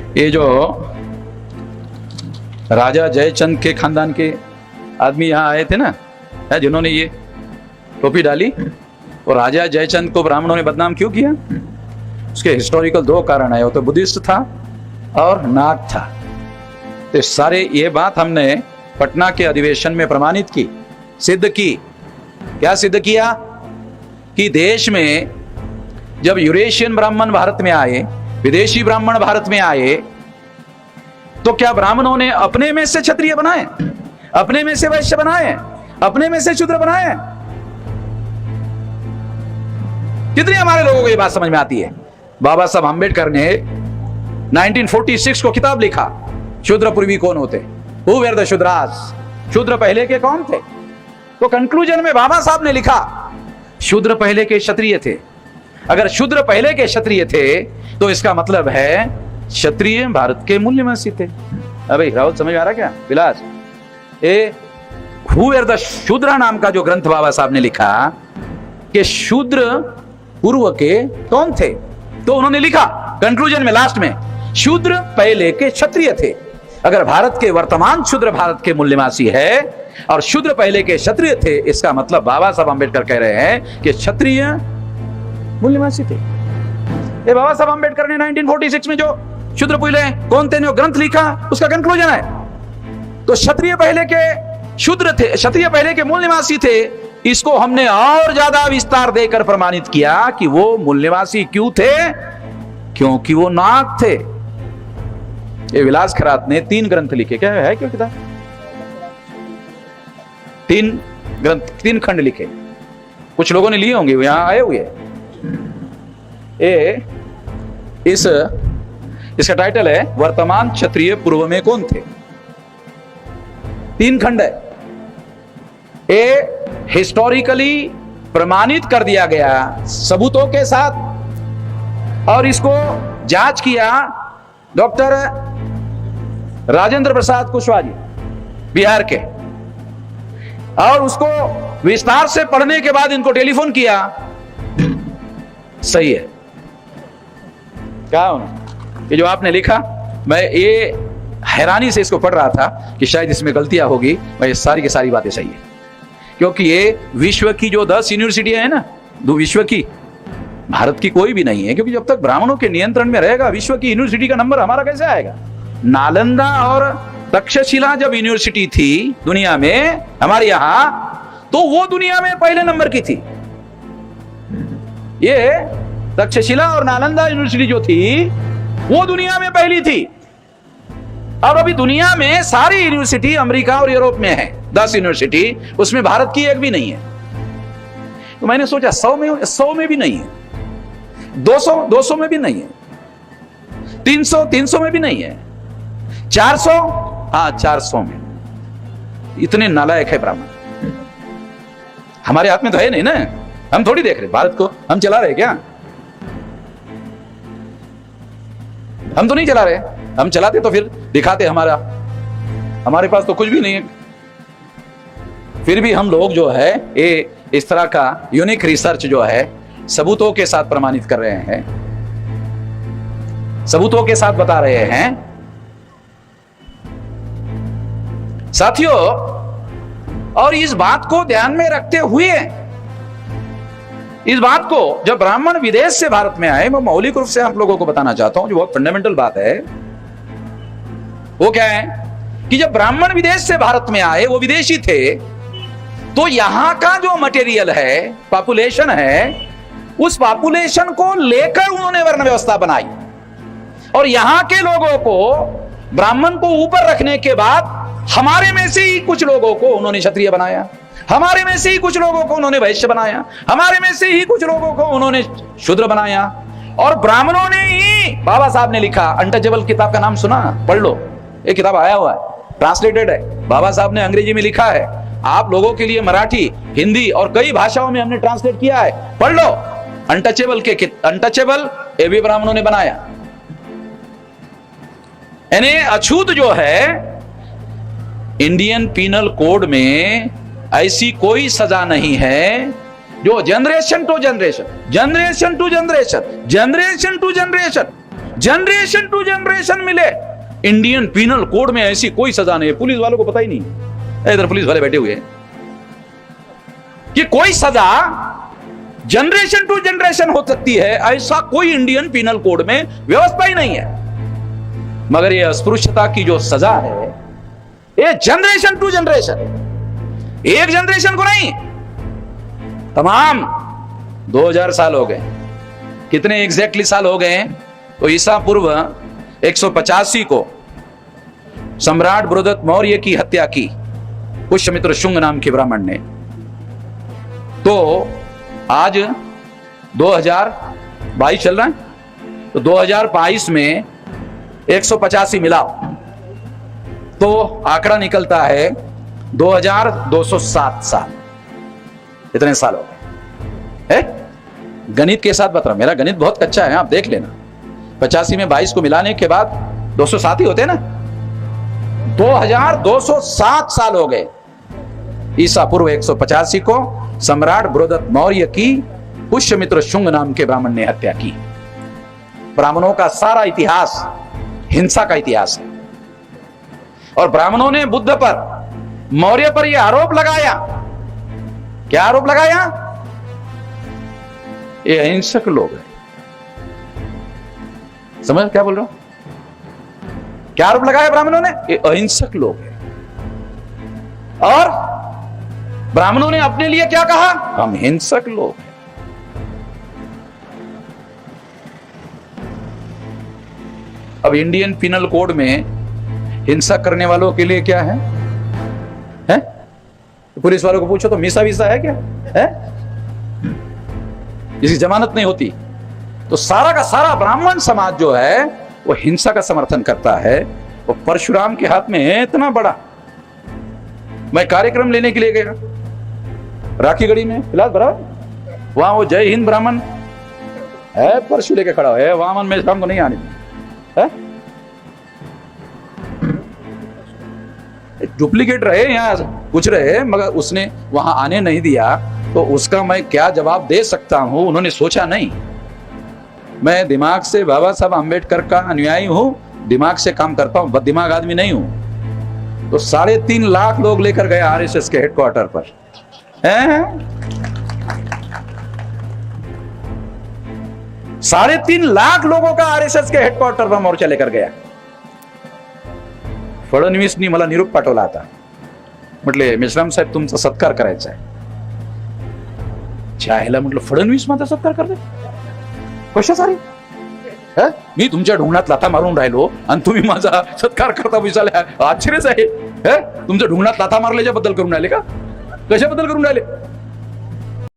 ये जो राजा जयचंद के खानदान के आदमी यहाँ आए थे ना, जिन्होंने ये टोपी डाली, और राजा जयचंद को ब्राह्मणों ने बदनाम क्यों किया? उसके हिस्टोरिकल दो कारण है, वो तो बुद्धिस्ट था और नाग था। तो सारे ये बात हमने पटना के अधिवेशन में प्रमाणित की, सिद्ध की। क्या सिद्ध किया? कि देश में जब यूरेशियन ब्राह्मण भारत में आए, विदेशी ब्राह्मण भारत में आए, तो क्या ब्राह्मणों ने अपने में से क्षत्रिय बनाए, अपने में से वैश्य बनाए, अपने में से शूद्र बनाए? कितनी हमारे लोगों को ये बात समझ में आती है? बाबा साहब अम्बेडकर ने 1946 को किताब लिखा, शूद्र पूर्वी कौन होते, हु वेर द शूद्रास, शूद्र पहले के कौन थे? तो कंक्लूजन में बाबा साहब ने लिखा, शूद्र पहले के क्षत्रिय थे। अगर शूद्र पहले के क्षत्रिय थे तो इसका मतलब है क्षत्रिय भारत के मूल्यवासी थे। अबे राहुल, समझ आ रहा क्या विलास? हु वेर द शूद्र नाम का जो ग्रंथ बाबा साहब ने लिखा कि शूद्र पूर्व के कौन थे, तो उन्होंने लिखा कंक्लूजन में लास्ट में, शूद्र पहले के क्षत्रिय थे। अगर भारत के वर्तमान शूद्र भारत के मूल्यवासी है और शूद्र पहले के क्षत्रिय थे, इसका मतलब बाबा साहब अम्बेडकर कह रहे हैं कि क्षत्रिय मूल्यवासी थे। ये बाबा साहब अम्बेडकर ने 1946 में जो शूद्र पहले कौन थे जो ग्रंथ लिखा, उसका कंक्लूजन है। तो क्षत्रिय पहले के शूद्र थे, क्षत्रिय पहले के मूल निवासी थे। इसको हमने और ज्यादा विस्तार देकर प्रमाणित किया कि वो मूल निवासी क्यों थे? क्योंकि वो नाग थे। ये विलास खरात ने 3 ग्रंथ लिखे। क्या है क्यों किताब? 3 ग्रंथ, 3 खंड लिखे। कुछ लोगों ने लिए होंगे, यहां आए हुए। इसका टाइटल है वर्तमान क्षत्रिय पूर्व में कौन थे। 3 खंड है। ये हिस्टोरिकली प्रमाणित कर दिया गया सबूतों के साथ, और इसको जांच किया डॉक्टर राजेंद्र प्रसाद कुशवाहा जी बिहार के, और उसको विस्तार से पढ़ने के बाद इनको टेलीफोन किया। सही है क्या ये जो आपने लिखा? मैं ये हैरानी से इसको पढ़ रहा था कि शायद इसमें गलतियां होगी। मैं सारी की सारी बातें सही है, क्योंकि ये विश्व की जो 10 यूनिवर्सिटियां हैं ना, विश्व की, भारत की कोई भी नहीं है। क्योंकि जब तक ब्राह्मणों के नियंत्रण में रहेगा, विश्व की यूनिवर्सिटी का नंबर हमारा कैसे आएगा? नालंदा और तक्षशिला जब यूनिवर्सिटी थी दुनिया में हमारे यहां, तो वो दुनिया में पहले नंबर की थी। ये तक्षशिला और नालंदा यूनिवर्सिटी जो थी वो दुनिया में पहली थी। और अभी दुनिया में सारी यूनिवर्सिटी अमेरिका और यूरोप में है, 10 यूनिवर्सिटी, उसमें भारत की एक भी नहीं है। तो मैंने सोचा 100 में भी नहीं है, 200 में भी नहीं है, 300 में भी नहीं है, 400, हाँ 400 में। इतने नालायक है ब्राह्मण। हमारे हाथ में तो है नहीं ना, हम थोड़ी देख रहे भारत को, हम चला रहे क्या? हम तो नहीं चला रहे। हम चलाते तो फिर दिखाते हमारे पास तो कुछ भी नहीं है। फिर भी हम लोग जो है ये इस तरह का यूनिक रिसर्च जो है सबूतों के साथ प्रमाणित कर रहे हैं, सबूतों के साथ बता रहे हैं। साथियों, और इस बात को ध्यान में रखते हुए, इस बात को जब ब्राह्मण विदेश से भारत में आए, मैं मौलिक रूप से आप लोगों को बताना चाहता हूं, जो बहुत फंडामेंटल बात है, वो क्या है कि जब ब्राह्मण विदेश से भारत में आए, वो विदेशी थे, तो यहां का जो मटेरियल है, पॉपुलेशन है, उस पॉपुलेशन को लेकर उन्होंने वर्ण व्यवस्था बनाई। और यहां के लोगों को, ब्राह्मण को ऊपर रखने के बाद हमारे में से ही कुछ लोगों को उन्होंने क्षत्रिय बनाया, हमारे में से ही कुछ लोगों को उन्होंने वैश्य बनाया, हमारे में से ही कुछ लोगों को उन्होंने शूद्र बनाया। और ब्राह्मणों ने ही, बाबा साहब ने लिखा, अनटचेबल किताब का नाम सुना, पढ़ लो, एक किताब आया हुआ है, ट्रांसलेटेड है, बाबा साहब ने अंग्रेजी में लिखा है, आप लोगों के लिए मराठी, हिंदी और कई भाषाओं में हमने ट्रांसलेट किया है, पढ़ लो। अनटचेबल ये भी ब्राह्मणों ने बनाया। यानी अछूत जो है, इंडियन पीनल कोड में ऐसी कोई सजा नहीं है जो जनरेशन टू जनरेशन जनरेशन मिले। इंडियन पीनल कोड में ऐसी कोई सजा नहीं है, पुलिस वालों को पता ही नहीं, इधर पुलिस वाले बैठे हुए हैं, कि कोई सजा जनरेशन टू जनरेशन हो सकती है, ऐसा कोई इंडियन पीनल कोड में व्यवस्था ही नहीं है। मगर ये अस्पृश्यता की जो सजा है, ये जनरेशन टू जनरेशन, एक जनरेशन को नहीं, तमाम 2000 साल हो गए। कितने एग्जैक्टली साल हो गए? तो ईसा पूर्व 185 को सम्राट बृहद्रथ मौर्य की हत्या की पुष्यमित्र शुंग नाम के ब्राह्मण ने। तो आज 2022 चल रहा है, तो 2022 में 185 मिलाओ तो आंकड़ा निकलता है 2207 साल। इतने साल हो गए। गणित के साथ बता रहा, मेरा गणित बहुत कच्चा है, आप देख लेना। 85 में 22 को मिलाने के बाद 207 ही होते हैं ना। 2207 साल हो गए ईसा पूर्व 185 को सम्राट बृहद्रथ मौर्य की पुष्यमित्र शुंग नाम के ब्राह्मण ने हत्या की। ब्राह्मणों का सारा इतिहास हिंसा का इतिहास है, और ब्राह्मणों ने बुद्ध पर, मौर्य पर यह आरोप लगाया। क्या आरोप लगाया? ये अहिंसक लोग हैं। समझ क्या बोल रहा हूं? क्या आरोप लगाया ब्राह्मणों ने? ये अहिंसक लोग हैं। और ब्राह्मणों ने अपने लिए क्या कहा? हम हिंसक लोग हैं। अब इंडियन पिनल कोड में हिंसा करने वालों के लिए क्या है? पुलिस वालों को पूछो तो मीसा वीसा है क्या? है? जिसकी जमानत नहीं होती। तो सारा का सारा ब्राह्मण समाज जो है वो हिंसा का समर्थन करता है। वो परशुराम के हाथ में है इतना बड़ा। मैं कार्यक्रम लेने के लिए गया राखीगढ़ी में, फिलहाल बराबर वहां वो जय हिंद ब्राह्मण है, परशु लेके खड़ा है, वामन में शाम को नहीं आने है। डुप्लीकेट रहे यहां कुछ रहे, मगर उसने वहां आने नहीं दिया। तो उसका मैं क्या जवाब दे सकता हूं? उन्होंने सोचा नहीं। मैं दिमाग से बाबा साहब अंबेडकर का अनुयायी हूं, दिमाग से काम करता हूं, बददिमाग आदमी नहीं हूं। तो 3.5 लाख लोग लेकर गए आरएसएस के हेडक्वार्टर पर। 3.5 लाख लोगों का आरएसएस के हेडक्वार्टर पर मोर्चा लेकर गया। फडणवीसनी मला निरोप पाठवला आता, म्हटले मेश्राम साहेब तुमचा सत्कार करायचा आहे। चायला म्हटलं फडणवीस माझा सत्कार करते कशासाठी? मी तुमच्या ढुंगणात लाथा मारून राहिलो आणि तुम्ही माझा सत्कार करता विचारले? आश्चर्यच आहे। तुमच्या ढुंगणात लाथा मारल्याच्या बद्दल करून राहिले का? कशाबद्दल करून राहिले?